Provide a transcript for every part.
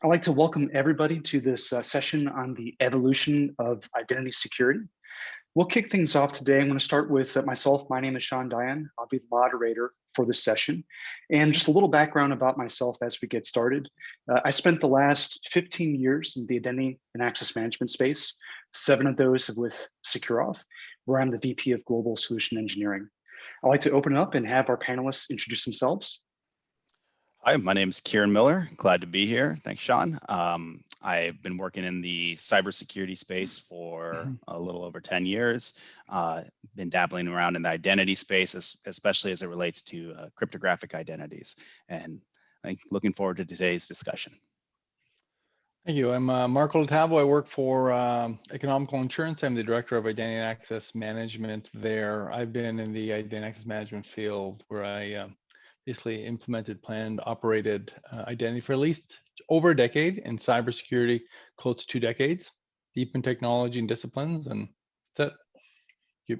I'd like to welcome everybody to this session on the evolution of identity security. We'll kick things off today. I'm going to start with myself. My name is Dyon. I'll be the moderator for this session. And just a little background about myself as we get started. I spent the last 15 years in the identity and access management space, 7 of those with SecureAuth, where I'm the VP of Global Solution Engineering. I'd like to open it up and have our panelists introduce themselves. Hi, my name is Kieran Miller. Glad to be here. Thanks, Sean. I've been working in the cybersecurity space for a little over 10 years. Been dabbling around in the identity space, especially as it relates to cryptographic identities. And I'm looking forward to today's discussion. Thank you. I'm Marco Lattavo. I work for Economical Insurance. I'm the Director of Identity and Access Management there. I've been in the Identity and Access Management field where I basically implemented, planned, operated identity for at least over a decade, in cybersecurity, close to 2 decades, deep in technology and disciplines, and that's it. Thank you.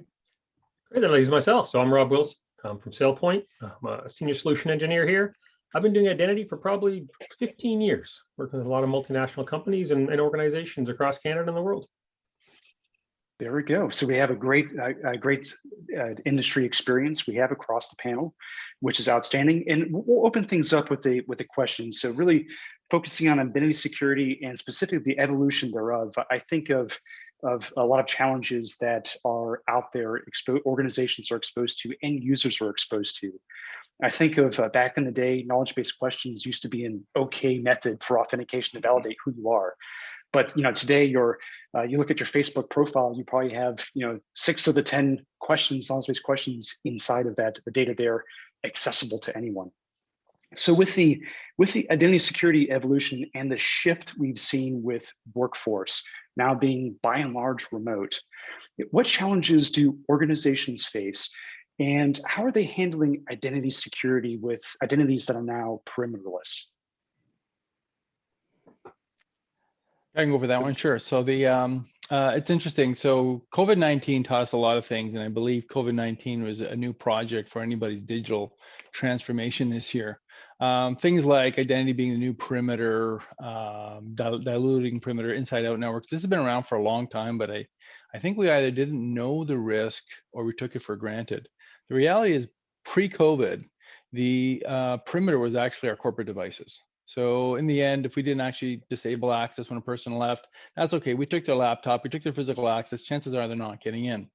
Great, that leaves myself. So I'm Rob Wilson. I'm from SailPoint. I'm a senior solution engineer here. I've been doing identity for probably 15 years, working with a lot of multinational companies and organizations across Canada and the world. There we go. So we have a great industry experience we have across the panel, which is outstanding. And we'll open things up with a question. So really focusing on identity security and specifically the evolution thereof. I think of a lot of challenges that are out there, organizations are exposed to, end users are exposed to. I think of back in the day, knowledge-based questions used to be an okay method for authentication to validate who you are. But today, you look at your Facebook profile, you probably have 6 of the 10 questions, knowledge-based questions inside of that, the data there, accessible to anyone. So with the identity security evolution and the shift we've seen with workforce now being by and large remote, what challenges do organizations face, and how are they handling identity security with identities that are now perimeterless? I can go over that one, sure. So it's interesting. So COVID-19 taught us a lot of things, and I believe COVID-19 was a new project for anybody's digital transformation this year. Things like identity being the new perimeter, diluting perimeter, inside-out networks. This has been around for a long time, but I think we either didn't know the risk or we took it for granted. The reality is, pre-COVID, the perimeter was actually our corporate devices. So in the end, if we didn't actually disable access when a person left, that's okay. We took their laptop, we took their physical access. Chances are they're not getting in.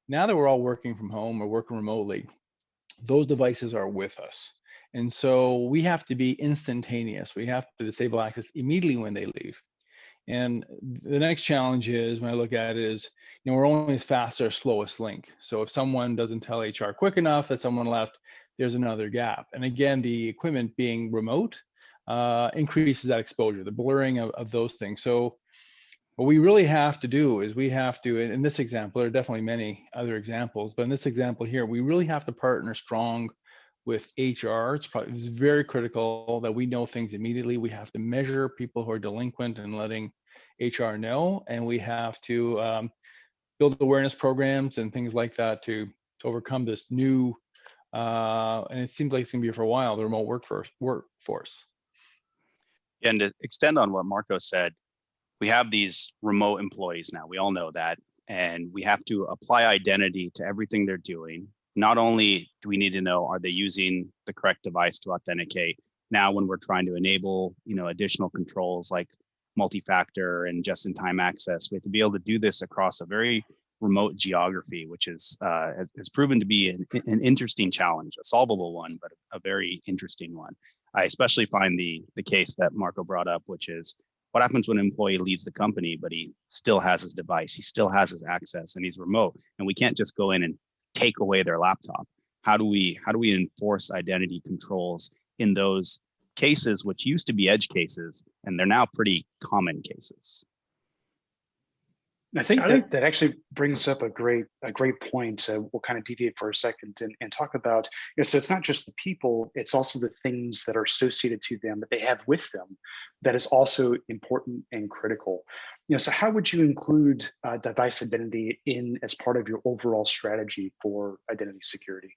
Now that we're all working from home or working remotely, those devices are with us. And so we have to be instantaneous. We have to disable access immediately when they leave. And the next challenge is, when I look at it, is we're only as fast as our slowest link. So if someone doesn't tell HR quick enough that someone left, there's another gap. And again, the equipment being remote increases that exposure, the blurring of those things. So what we really have to do is we have to, in this example, there are definitely many other examples, but in this example here, we really have to partner strong with HR. It's very critical that we know things immediately. We have to measure people who are delinquent and letting HR know, and we have to build awareness programs and things like that to overcome this new, and it seems like it's gonna be for a while, the remote workforce. And to extend on what Marco said, we have these remote employees now. We all know that. And we have to apply identity to everything they're doing. Not only do we need to know, are they using the correct device to authenticate? Now, when we're trying to enable, additional controls like multi-factor and just-in-time access, we have to be able to do this across a very remote geography, which has proven to be an interesting challenge, a solvable one, but a very interesting one. I especially find the case that Marco brought up, which is what happens when an employee leaves the company, but he still has his device, he still has his access, and he's remote, and we can't just go in and take away their laptop. How do we enforce identity controls in those cases, which used to be edge cases, and they're now pretty common cases? I think that actually brings up a great point. We'll kind of deviate for a second and talk about, so it's not just the people, it's also the things that are associated to them that they have with them that is also important and critical. So how would you include device identity as part of your overall strategy for identity security?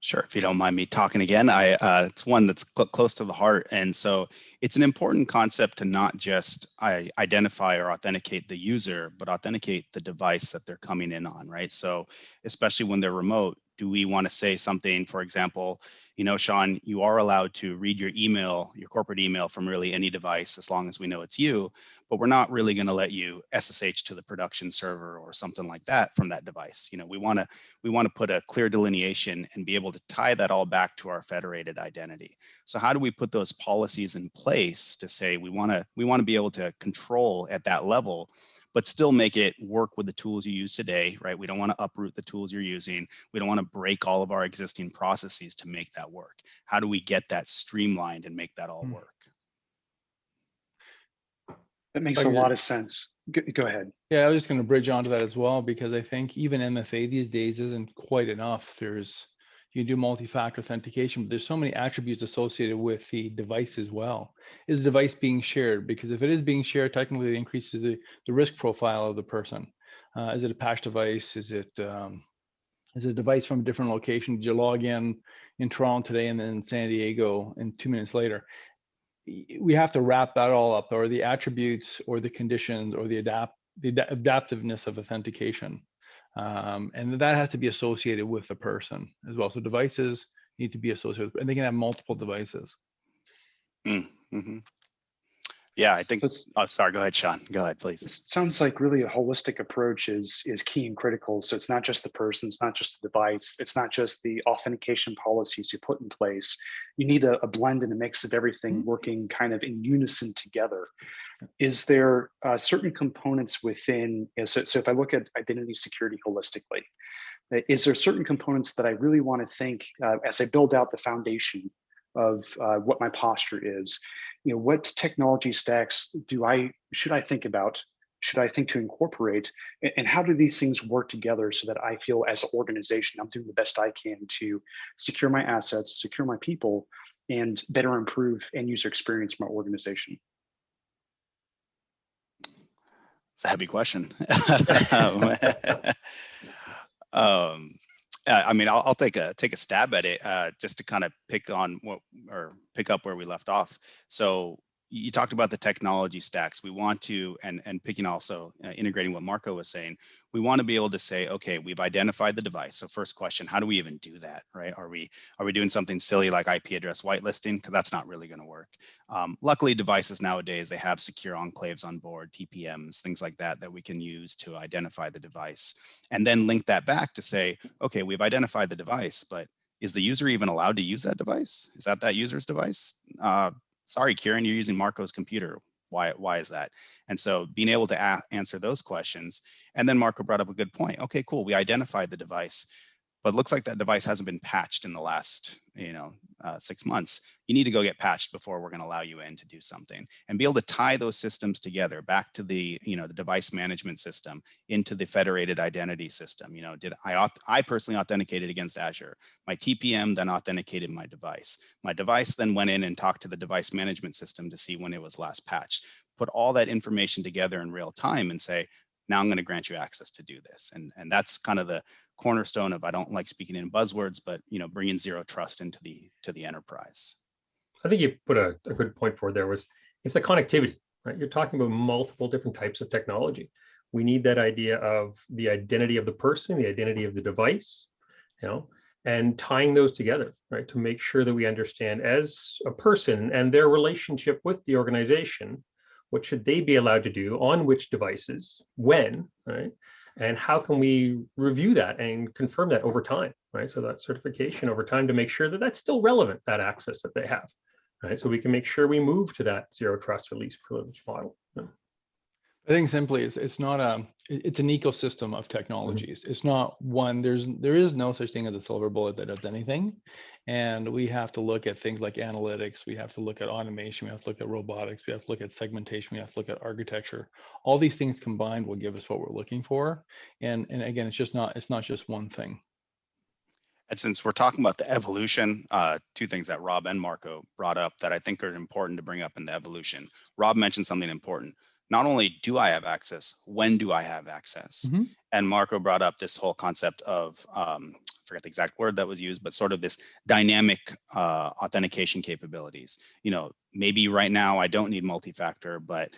Sure, if you don't mind me talking again, it's one that's close to the heart. And so it's an important concept to not just identify or authenticate the user, but authenticate the device that they're coming in on, right? So especially when they're remote, do we want to say something, for example, Sean, you are allowed to read your email, your corporate email from really any device as long as we know it's you, but we're not really going to let you SSH to the production server or something like that from that device. We want to put a clear delineation and be able to tie that all back to our federated identity. So how do we put those policies in place to say we want to be able to control at that level, but still make it work with the tools you use today, right? We don't want to uproot the tools you're using. We don't want to break all of our existing processes to make that work. How do we get that streamlined and make that all work? That makes a lot of sense. Go ahead. Yeah, I was just going to bridge onto that as well, because I think even MFA these days isn't quite enough. You do multi-factor authentication, but there's so many attributes associated with the device as well. Is the device being shared? Because if it is being shared, technically it increases the risk profile of the person. Is it a patch device? Is it a device from a different location? Did you log in Toronto today and then in San Diego and 2 minutes later? We have to wrap that all up, or the attributes or the conditions or the adaptiveness of authentication. And that has to be associated with the person as well. So devices need to be associated with, and they can have multiple devices. Mm-hmm. Yeah, I think, sorry, go ahead, Sean. Go ahead, please. It sounds like really a holistic approach is key and critical. So it's not just the person, it's not just the device, it's not just the authentication policies you put in place. You need a blend and a mix of everything working kind of in unison together. Is there certain components within, so if I look at identity security holistically, is there certain components that I really want to think as I build out the foundation of what my posture is? What technology stacks should I think about? Should I think to incorporate? And how do these things work together so that I feel as an organization, I'm doing the best I can to secure my assets, secure my people, and better improve end user experience for my organization? It's a heavy question. I mean, I'll take a stab at it just to kind of pick up where we left off. So you talked about the technology stacks. We want to, and picking also integrating what Marco was saying, we want to be able to say, okay, we've identified the device. So first question, how do we even do that, right? Are we doing something silly like IP address whitelisting? Because that's not really going to work. Luckily, devices nowadays, they have secure enclaves on board, TPMs, things like that we can use to identify the device. And then link that back to say, okay, we've identified the device, but is the user even allowed to use that device? Is that user's device? Sorry, Kieran, you're using Marco's computer. Why is that? And so being able to answer those questions. And then Marco brought up a good point. Okay, cool. We identified the device, but it looks like that device hasn't been patched in the last 6 months. You need to go get patched before we're going to allow you in to do something, and be able to tie those systems together back to the the device management system into the federated identity system. I personally authenticated against Azure. My TPM then authenticated my device. My device then went in and talked to the device management system to see when it was last patched. Put all that information together in real time and say, now I'm going to grant you access to do this. And that's kind of the cornerstone of, I don't like speaking in buzzwords, but bringing zero trust into the enterprise. I think you put a good point forward there. It's the connectivity, right? You're talking about multiple different types of technology. We need that idea of the identity of the person, the identity of the device, and tying those together, right? To make sure that we understand as a person and their relationship with the organization, what should they be allowed to do on which devices, when, right? And how can we review that and confirm that over time, right? So that certification over time to make sure that that's still relevant, that access that they have, right? So we can make sure we move to that zero trust or least privilege model. I think simply it's an ecosystem of technologies. It's not one, there is no such thing as a silver bullet that does anything. And we have to look at things like analytics, we have to look at automation, we have to look at robotics, we have to look at segmentation, we have to look at architecture. All these things combined will give us what we're looking for. And again, it's not just one thing. And since we're talking about the evolution, two things that Rob and Marco brought up that I think are important to bring up in the evolution. Rob mentioned something important. Not only do I have access, when do I have access? And Marco brought up this whole concept of forget the exact word that was used, but sort of this dynamic authentication capabilities. You know, maybe right now I don't need multi-factor, but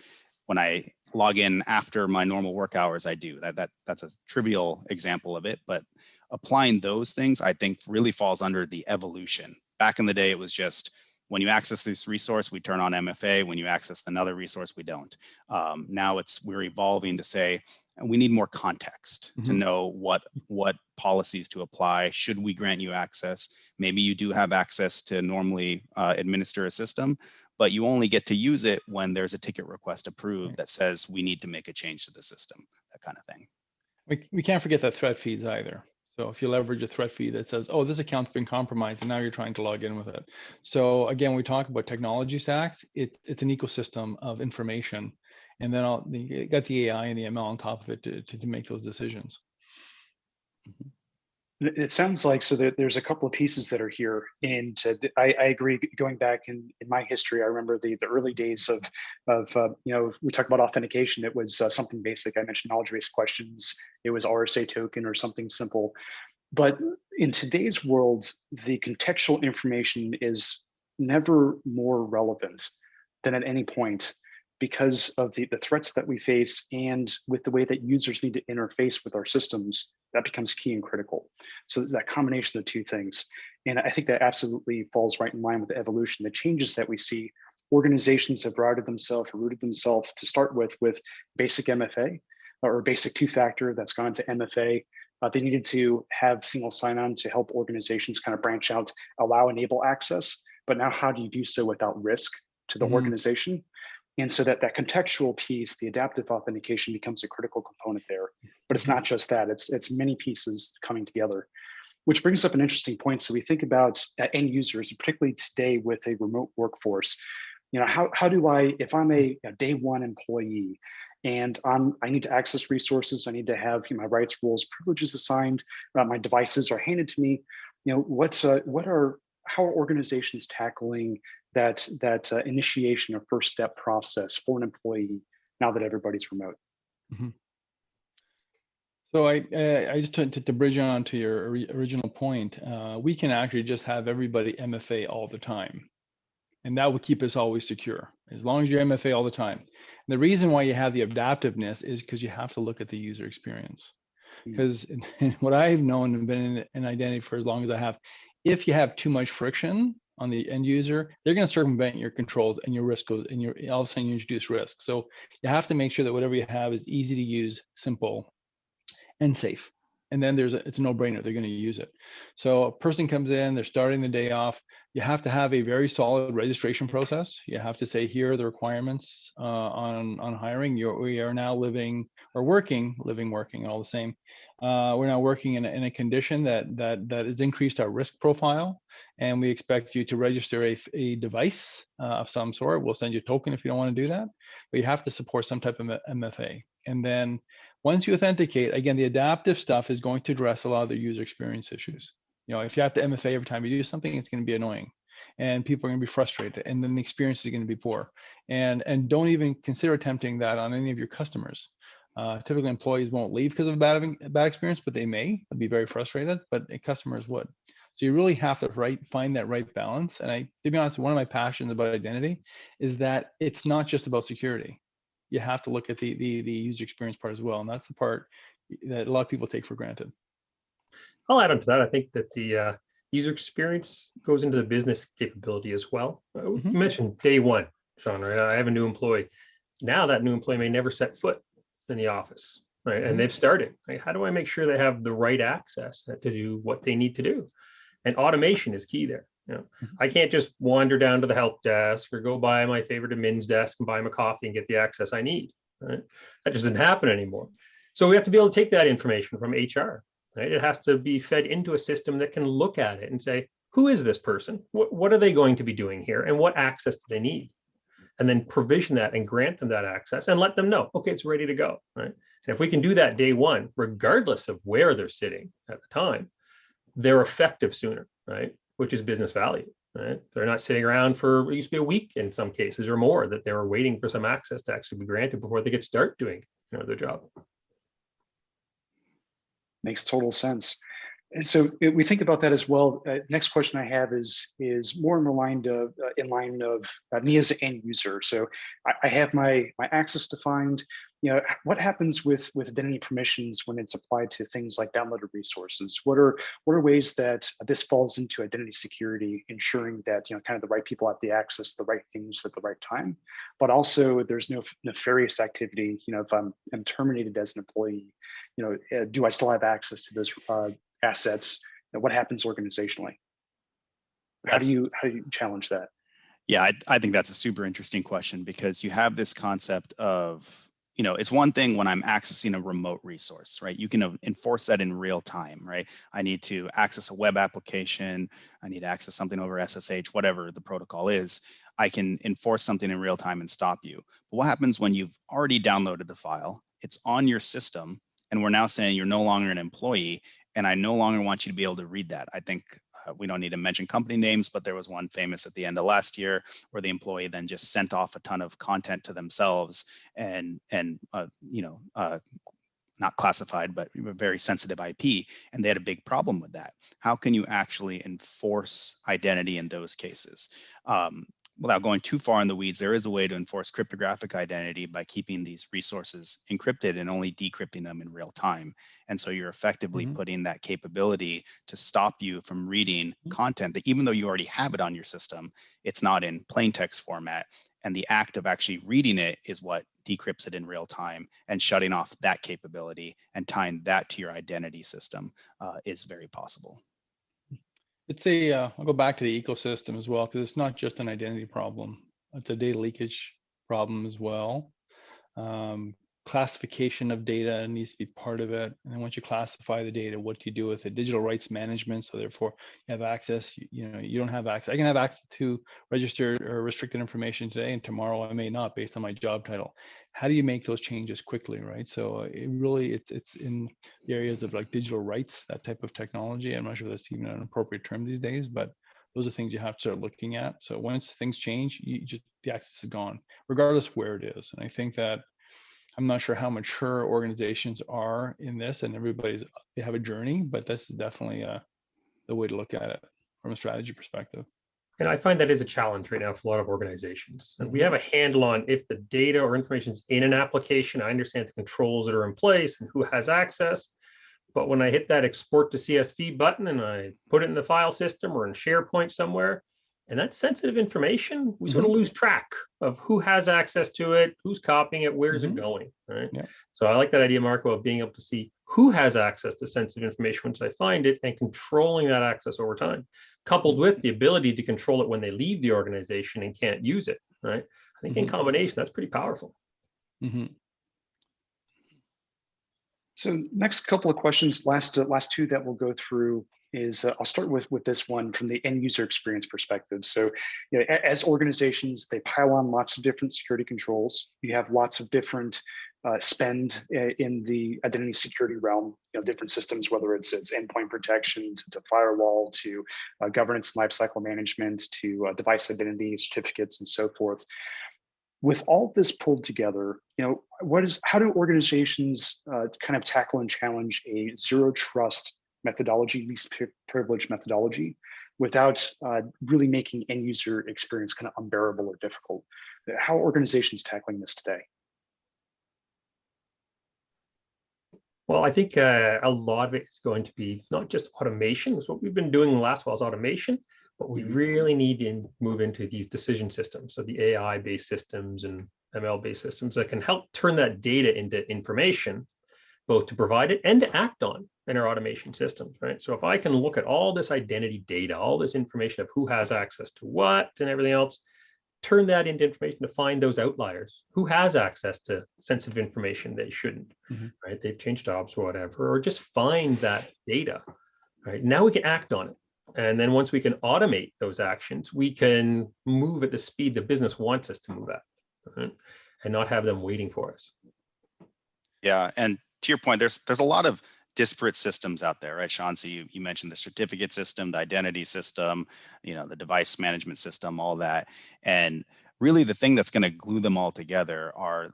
when I log in after my normal work hours, I do. That's a trivial example of it, but applying those things, I think, really falls under the evolution. Back in the day, it was just when you access this resource, we turn on MFA. When you access another resource, we don't. Now we're evolving to say, we need more context to know what policies to apply. Should we grant you access? Maybe you do have access to normally administer a system, but you only get to use it when there's a ticket request approved that says we need to make a change to the system, that kind of thing. We can't forget that threat feeds either. So if you leverage a threat feed that says, oh, this account's been compromised, and now you're trying to log in with it. So again, we talk about technology stacks. It's an ecosystem of information. And then you got the AI and the ML on top of it to make those decisions. It sounds like so that there's a couple of pieces that are here, and I agree. Going back in my history, I remember the early days of you know, we talk about authentication. It was something basic. I mentioned knowledge-based questions. It was RSA token or something simple. But in today's world, the contextual information is never more relevant than at any point, because of the threats that we face, and with the way that users need to interface with our systems, that becomes key and critical. So there's that combination of the two things. And I think that absolutely falls right in line with the evolution, the changes that we see. Organizations have rooted themselves to start with basic MFA or basic two-factor that's gone to MFA. They needed to have single sign-on to help organizations kind of branch out, enable access. But now how do you do so without risk to the organization? And so that contextual piece, the adaptive authentication, becomes a critical component there. But it's not just that, it's many pieces coming together, which brings up an interesting point. So we think about end users, particularly today with a remote workforce. You know, how do I, if I'm a day one employee and I need to access resources, I need to have my rights, roles, privileges assigned, my devices are handed to me. You know, how are organizations tackling that initiation or first step process for an employee now that everybody's remote? So I just to bridge on to your original point, we can actually just have everybody MFA all the time, and that would keep us always secure as long as you're MFA all the time. And the reason why you have the adaptiveness is because you have to look at the user experience. Because what I've known and been in identity for as long as I have, if you have too much friction on the end user, they're going to circumvent your controls, and your risk goes, and all of a sudden you introduce risk. So you have to make sure that whatever you have is easy to use, simple, and safe. And then it's a no-brainer, they're going to use it. So a person comes in, they're starting the day off. You have to have a very solid registration process. You have to say, here are the requirements on hiring. We are now working, all the same. We're now working in a condition that has increased our risk profile, and we expect you to register a device of some sort. We'll send you a token if you don't want to do that, but you have to support some type of MFA. And then once you authenticate, again, the adaptive stuff is going to address a lot of the user experience issues. You know, if you have to MFA every time you do something, it's going to be annoying, and people are going to be frustrated, and then the experience is going to be poor. And don't even consider attempting that on any of your customers. Typically, employees won't leave because of a bad experience, but they may be very frustrated. But customers would. So you really have to find that right balance. And to be honest, one of my passions about identity is that it's not just about security. You have to look at the user experience part as well, and that's the part that a lot of people take for granted. I'll add on to that. I think that the user experience goes into the business capability as well. You mentioned day one, Sean, right? I have a new employee. Now that new employee may never set foot in the office, right? And they've started. Right? How do I make sure they have the right access to do what they need to do? And automation is key there. You know, I can't just wander down to the help desk or go by my favorite admin's desk and buy him a coffee and get the access I need. Right? That just doesn't happen anymore. So we have to be able to take that information from HR. Right? It has to be fed into a system that can look at it and say, who is this person? What are they going to be doing here? And what access do they need? And then provision that and grant them that access and let them know, okay, it's ready to go. Right? And if we can do that day one, regardless of where they're sitting at the time, they're effective sooner, right? Which is business value, right? They're not sitting around for, it used to be a week in some cases or more, that they were waiting for some access to actually be granted before they could start doing their job. Makes total sense. And so we think about that as well. Next question I have is more in the line of me as an end user. So I have my access defined. You know, what happens with identity permissions when it's applied to things like downloaded resources? What are ways that this falls into identity security, ensuring that, you know, kind of the right people have the access to the right things at the right time, but also there's no nefarious activity. You know, if I'm terminated as an employee, you know, do I still have access to those assets? And what happens organizationally? How do you challenge that? Yeah, I think that's a super interesting question, because you have this concept of, you know, it's one thing when I'm accessing a remote resource, right? You can enforce that in real time, right? I need to access a web application. I need to access something over SSH, whatever the protocol is. I can enforce something in real time and stop you. But what happens when you've already downloaded the file, it's on your system, and we're now saying you're no longer an employee, and I no longer want you to be able to read that? I think we don't need to mention company names, but there was one famous at the end of last year where the employee then just sent off a ton of content to themselves and not classified, but very sensitive IP, and they had a big problem with that. How can you actually enforce identity in those cases? Without going too far in the weeds, there is a way to enforce cryptographic identity by keeping these resources encrypted and only decrypting them in real time. And so you're effectively putting that capability to stop you from reading content that, even though you already have it on your system, it's not in plain text format. And the act of actually reading it is what decrypts it in real time, and shutting off that capability and tying that to your identity system is very possible. It's I'll go back to the ecosystem as well, because it's not just an identity problem. It's a data leakage problem as well. Classification of data needs to be part of it. And then once you classify the data, what do you do with it? Digital rights management. So therefore you have access, you don't have access. I can have access to registered or restricted information today, and tomorrow I may not, based on my job title. How do you make those changes quickly, right? So it's in the areas of like digital rights, that type of technology. I'm not sure that's even an appropriate term these days, but those are things you have to start looking at. So once things change, the access is gone, regardless where it is. And I think that I'm not sure how mature organizations are in this, and they have a journey, but this is definitely the way to look at it from a strategy perspective. And I find that is a challenge right now for a lot of organizations. And we have a handle on if the data or information is in an application. I understand the controls that are in place and who has access. But when I hit that export to CSV button and I put it in the file system or in SharePoint somewhere, and that's sensitive information, we sort of lose track of who has access to it, who's copying it, where's it going, right? Yeah. So I like that idea, Marco, of being able to see who has access to sensitive information once I find it, and controlling that access over time, coupled with the ability to control it when they leave the organization and can't use it, right? I think in combination, that's pretty powerful. So next couple of questions, last two that we'll go through is I'll start with this one from the end user experience perspective. So, you know, as organizations, they pile on lots of different security controls. You have lots of different spend in the identity security realm. You know, different systems, whether it's endpoint protection to firewall to governance and lifecycle management to device identity certificates and so forth. With all this pulled together, you know, how do organizations kind of tackle and challenge a zero trust methodology, least privilege methodology, without really making end user experience kind of unbearable or difficult? How are organizations tackling this today? Well, I think a lot of it is going to be not just automation. That's what we've been doing in the last while is automation, but we really need to move into these decision systems. So the AI-based systems and ML-based systems that can help turn that data into information, both to provide it and to act on in our automation systems, right? So if I can look at all this identity data, all this information of who has access to what and everything else, turn that into information to find those outliers. Who has access to sensitive information they shouldn't, right? They've changed jobs or whatever, or just find that data, right? Now we can act on it. And then once we can automate those actions, we can move at the speed the business wants us to move at, right? And not have them waiting for us. Yeah, and to your point, there's a lot of disparate systems out there, right, Sean? So you mentioned the certificate system, the identity system, you know, the device management system, all that. And really the thing that's going to glue them all together are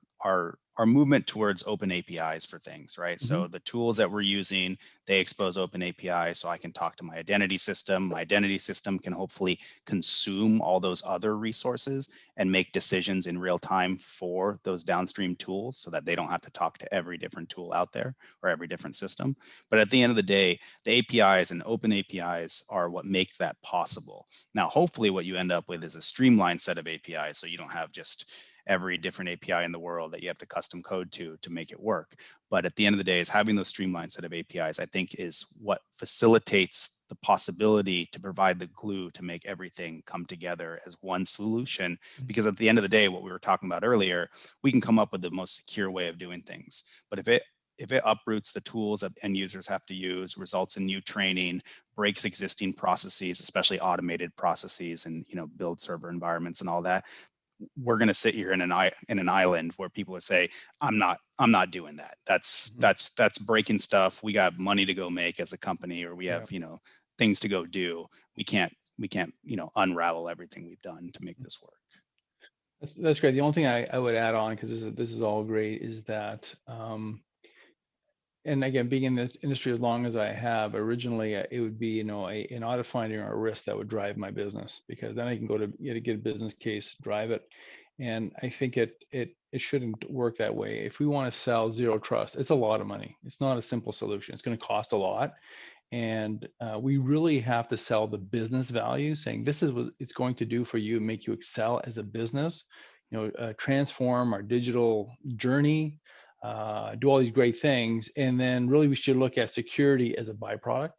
our movement towards open APIs for things, right? So the tools that we're using, they expose open APIs, so I can talk to my identity system. My identity system can hopefully consume all those other resources and make decisions in real time for those downstream tools so that they don't have to talk to every different tool out there or every different system. But at the end of the day, the APIs and open APIs are what make that possible. Now, hopefully what you end up with is a streamlined set of APIs, so you don't have just every different API in the world that you have to custom code to make it work. But at the end of the day, is having those streamlined set of APIs, I think, is what facilitates the possibility to provide the glue to make everything come together as one solution. Because at the end of the day, what we were talking about earlier, we can come up with the most secure way of doing things. But if it uproots the tools that end users have to use, results in new training, breaks existing processes, especially automated processes and build server environments and all that, we're going to sit here in an island where people would say, I'm not doing that. That's breaking stuff. We got money to go make as a company, or we have things to go do. We can't unravel everything we've done to make this work. That's great. The only thing I would add on, because this is all great, is that and again, being in the industry as long as I have, originally it would be an audit finding or a risk that would drive my business, because then I can go to get a business case, drive it. And I think it shouldn't work that way. If we want to sell zero trust, it's a lot of money. It's not a simple solution. It's going to cost a lot. And we really have to sell the business value, saying this is what it's going to do for you, make you excel as a business, transform our digital journey, do all these great things. And then really we should look at security as a byproduct,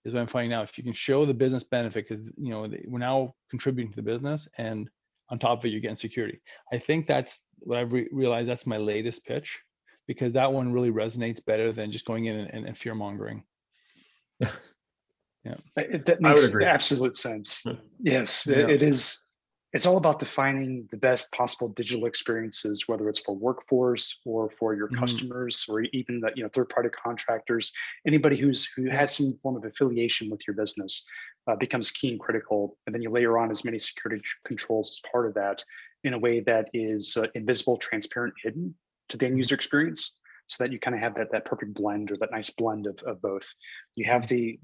is what I'm finding out. If you can show the business benefit, because we're now contributing to the business, and on top of it, you're getting security. I think that's what I've realized. That's my latest pitch, because that one really resonates better than just going in and fear mongering. Yeah, that makes absolute sense. Yes, it is. It's all about defining the best possible digital experiences, whether it's for workforce or for your customers, or even the third-party contractors. Anybody who has some form of affiliation with your business becomes key and critical. And then you layer on as many security controls as part of that in a way that is invisible, transparent, hidden to the end user experience, so that you kind of have that perfect blend, or that nice blend of both. You have the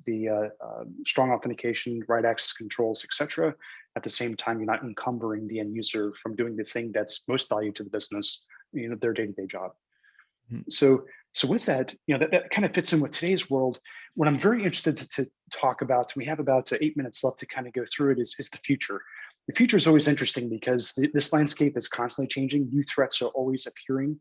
strong authentication, right access controls, etc. At the same time, you're not encumbering the end user from doing the thing that's most valued to the business, their day-to-day job. So with that, that kind of fits in with today's world. What I'm very interested to talk about, and we have about 8 minutes left to kind of go through it, is the future. The future is always interesting, because this landscape is constantly changing. New threats are always appearing.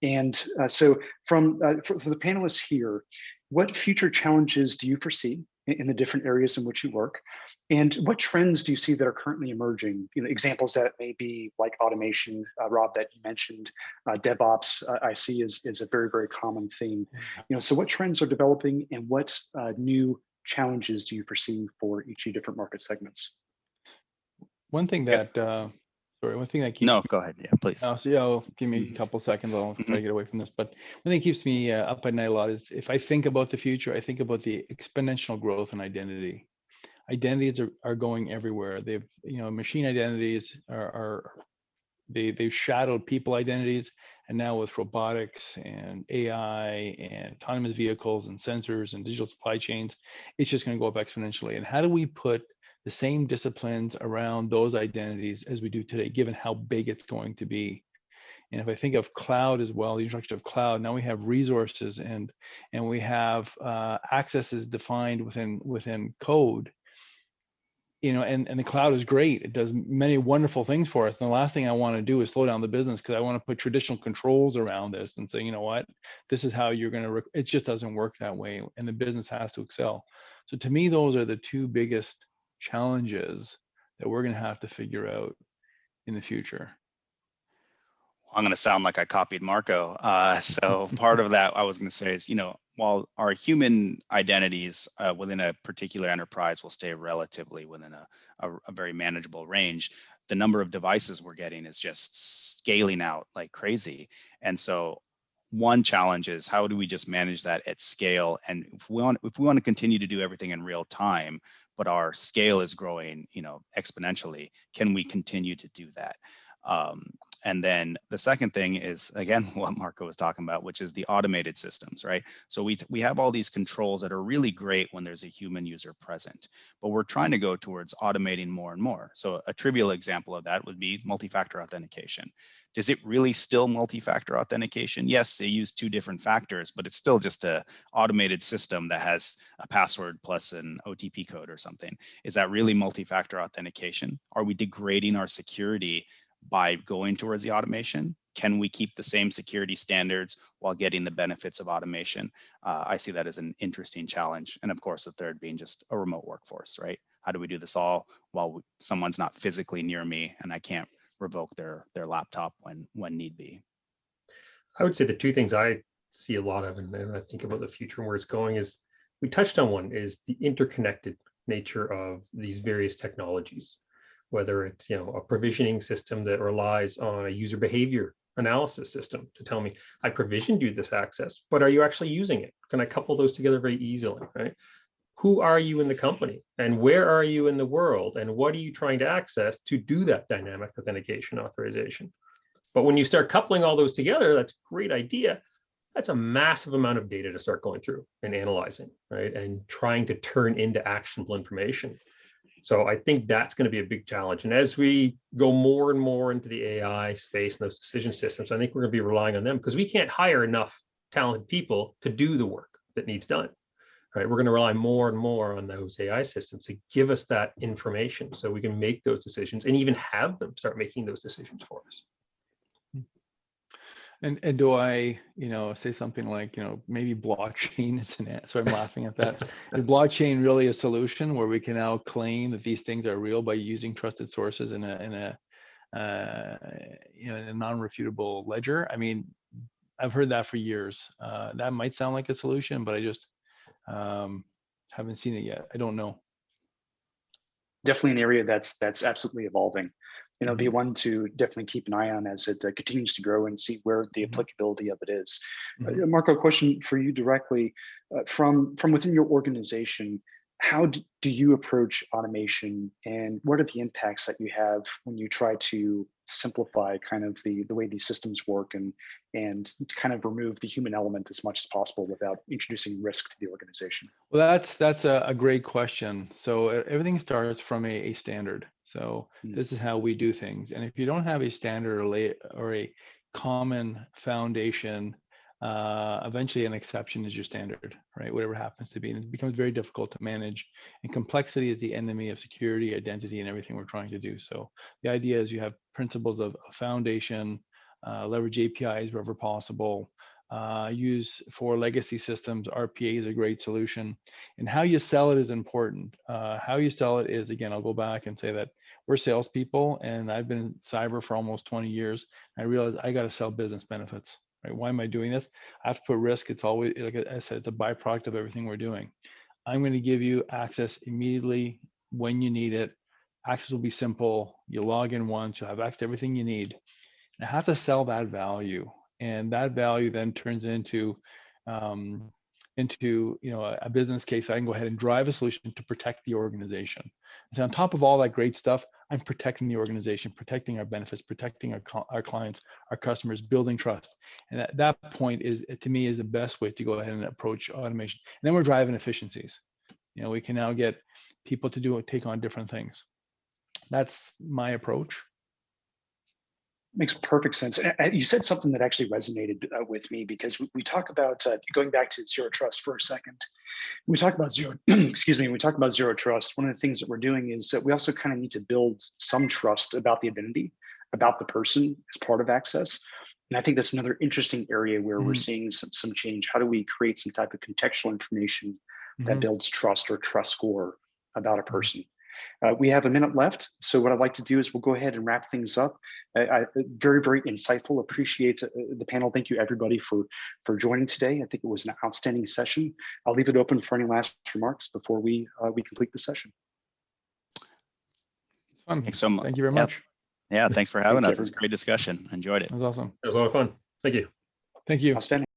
And so for the panelists here, what future challenges do you foresee in the different areas in which you work? And what trends do you see that are currently emerging? Examples that may be like automation, Rob, that you mentioned, DevOps, I see is a very, very common theme. So what trends are developing, and what new challenges do you foresee for each of the different market segments? One thing that, one thing that keeps No, go ahead. Yeah, please. Give me a couple seconds. I'll try to get away from this. But one thing that keeps me up at night a lot is, if I think about the future, I think about the exponential growth in identity. Identities are going everywhere. They've, machine identities they've shadowed people identities, and now with robotics and AI and autonomous vehicles and sensors and digital supply chains, it's just going to go up exponentially. And how do we put the same disciplines around those identities as we do today, given how big it's going to be? And if I think of cloud as well, the introduction of cloud, now we have resources and we have accesses defined within code. And the cloud is great. It does many wonderful things for us. And the last thing I want to do is slow down the business, because I want to put traditional controls around this and say, what, this is how you're going to, it just doesn't work that way. And the business has to excel. So to me, those are the two biggest challenges that we're going to have to figure out in the future. I'm going to sound like I copied Marco. So part of that I was going to say is, while our human identities within a particular enterprise will stay relatively within a very manageable range, the number of devices we're getting is just scaling out like crazy. And so one challenge is, how do we just manage that at scale? And if we want to continue to do everything in real time, but our scale is growing, exponentially, can we continue to do that? And then the second thing is, again, what Marco was talking about, which is the automated systems, right? So we have all these controls that are really great when there's a human user present, but we're trying to go towards automating more and more. So a trivial example of that would be multi-factor authentication. Does it really still multi-factor authentication? Yes, they use 2 different factors, but it's still just a automated system that has a password plus an OTP code or something. Is that really multi-factor authentication? Are we degrading our security by going towards the automation? Can we keep the same security standards while getting the benefits of automation? I see that as an interesting challenge. And of course, the third being just a remote workforce, right? How do we do this all while someone's not physically near me and I can't revoke their laptop when need be? I would say the 2 things I see a lot of, and I think about the future and where it's going, is we touched on one, is the interconnected nature of these various technologies. Whether it's a provisioning system that relies on a user behavior analysis system to tell me I provisioned you this access, but are you actually using it? Can I couple those together very easily, right? Who are you in the company and where are you in the world and what are you trying to access to do that dynamic authentication authorization? But when you start coupling all those together, that's a great idea. That's a massive amount of data to start going through and analyzing, right? And trying to turn into actionable information. So I think that's going to be a big challenge. And as we go more and more into the AI space and those decision systems, I think we're going to be relying on them because we can't hire enough talented people to do the work that needs done. Right? We're going to rely more and more on those AI systems to give us that information so we can make those decisions and even have them start making those decisions for us. And do I, say something like, maybe blockchain is so I'm laughing at that. Is blockchain really a solution where we can now claim that these things are real by using trusted sources in a non-refutable ledger? I mean, I've heard that for years. That might sound like a solution, but I just haven't seen it yet. I don't know. Definitely an area that's absolutely evolving. It'll be one to definitely keep an eye on as it continues to grow and see where the applicability of it is. Marco, question for you directly from within your organization. How do you approach automation, and what are the impacts that you have when you try to simplify kind of the way these systems work and kind of remove the human element as much as possible without introducing risk to the organization? Well, that's a great question. So everything starts from a standard. So this is how we do things. And if you don't have a standard or a common foundation, eventually an exception is your standard, right? Whatever happens to be, and it becomes very difficult to manage. And complexity is the enemy of security, identity, and everything we're trying to do. So the idea is you have principles of a foundation, leverage APIs wherever possible, use for legacy systems. RPA is a great solution, and how you sell it is important. How you sell it is, again, I'll go back and say that we're salespeople, and I've been in cyber for almost 20 years. I realized I got to sell business benefits. Right? Why am I doing this? I have to put risk. It's always, like I said, it's a byproduct of everything we're doing. I'm going to give you access immediately when you need it. Access will be simple. You log in once, you'll have access to everything you need. And I have to sell that value, and that value then turns into a business case. I can go ahead and drive a solution to protect the organization. So on top of all that great stuff, I'm protecting the organization, protecting our benefits, protecting our clients, our customers, building trust. And at that point is, to me, is the best way to go ahead and approach automation. And then we're driving efficiencies. We can now get people to take on different things. That's my approach. Makes perfect sense. You said something that actually resonated with me, because we talk about going back to zero trust for a second. We talk about zero, excuse me, we talk about zero trust. One of the things that we're doing is that we also kind of need to build some trust about the identity, about the person as part of access. And I think that's another interesting area where we're seeing some change. How do we create some type of contextual information that builds trust or trust score about a person? We have a minute left. So what I'd like to do is we'll go ahead and wrap things up. Very, very insightful. Appreciate the panel. Thank you, everybody, for joining today. I think it was an outstanding session. I'll leave it open for any last remarks before we complete the session. It's fun. Thanks so much. Thank you very much. Yeah, thanks for having us. you. It's a great discussion. Enjoyed it. It was awesome. It was a lot of fun. Thank you. Thank you. Outstanding.